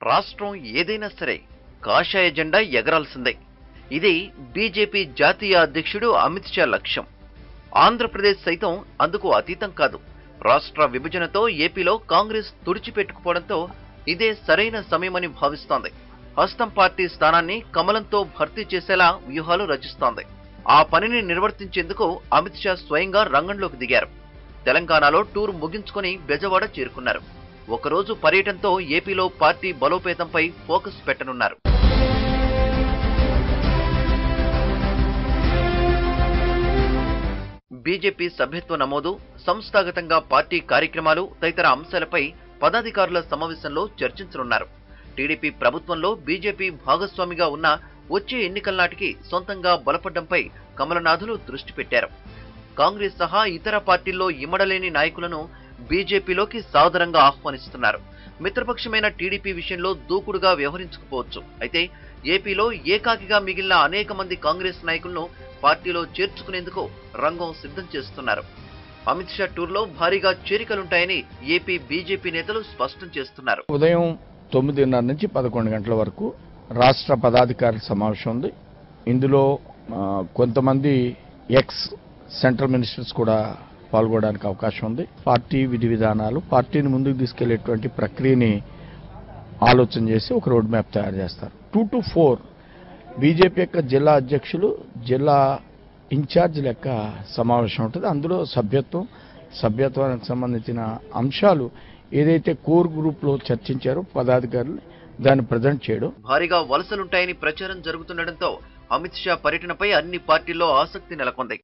రాష్ట్రం ఏదైనా సరే కాషాయ జెండా ఎగరాల్సిందే. ఇది బీజేపీ జాతీయ అధ్యక్షుడు అమిత్ షా లక్ష్యం. ఆంధ్రప్రదేశ్ సైతం అందుకు అతీతం కాదు. రాష్ట్ర విభజనతో ఏపీలో కాంగ్రెస్ తుడిచిపెట్టుకుపోవడంతో ఇదే సరైన సమయమని భావిస్తోంది. హస్తం పార్టీ స్థానాన్ని కమలంతో భర్తీ చేసేలా వ్యూహాలు రచిస్తోంది. ఆ పనిని నిర్వర్తించేందుకు అమిత్ షా స్వయంగా రంగంలోకి దిగారు. తెలంగాణలో టూర్ ముగించుకొని బెజవాడ చేరుకున్నారు. ఒకరోజు పర్యటనతో ఏపీలో పార్టీ బలోపేతంపై ఫోకస్ పెట్టనున్నారు. బీజేపీ సభ్యత్వ నమోదు, సంస్థాగతంగా పార్టీ కార్యక్రమాలు తదితర అంశాలపై పదాధికారుల సమావేశంలో చర్చించనున్నారు. టీడీపీ ప్రభుత్వంలో బీజేపీ భాగస్వామిగా ఉన్న వచ్చే ఎన్నికల నాటికి సొంతంగా బలపడ్డంపై కమలనాథులు దృష్టి పెట్టారు. కాంగ్రెస్ సహా ఇతర పార్టీల్లో ఇమడలేని నాయకులను బీజేపీలోకి సాదరంగా ఆహ్వానిస్తున్నారు. మిత్రపక్షమైన టీడీపీ విషయంలో దూకుడుగా వ్యవహరించకపోవచ్చు. అయితే ఏపీలో ఏకాకిగా మిగిలిన అనేక మంది కాంగ్రెస్ నాయకులను పార్టీలో చేర్చుకునేందుకు రంగం సిద్ధం చేస్తున్నారు. అమిత్ షా టూర్లో భారీగా చేరికలుంటాయని ఏపీ బీజేపీ నేతలు స్పష్టం చేస్తున్నారు. ఉదయం 9:30 నుంచి 11 గంటల వరకు రాష్ట్ర పదాధికారుల సమావేశం ఉంది. ఇందులో కొంతమంది ఎక్స్ సెంట్రల్ మినిస్టర్స్ కూడా పాల్గొనడానికి అవకాశం ఉంది. పార్టీ విధి విధానాలు, పార్టీని ముందుకు తీసుకెళ్లేటువంటి ప్రక్రియని ఆలోచన చేసి ఒక రోడ్ మ్యాప్ తయారు చేస్తారు. 2 to 4 బీజేపీ యొక్క జిల్లా అధ్యక్షులు, జిల్లా ఇన్ఛార్జ్ లెక్క సమావేశం ఉంటుంది. అందులో సభ్యత్వానికి సంబంధించిన అంశాలు ఏదైతే కోర్ గ్రూప్ లో చర్చించారో పదాధికారులు దాన్ని ప్రజెంట్ చేయడం. భారీగా వలసలుంటాయని ప్రచారం జరుగుతుండటంతో అమిత్ షా పర్యటనపై అన్ని పార్టీల్లో ఆసక్తి నెలకొంది.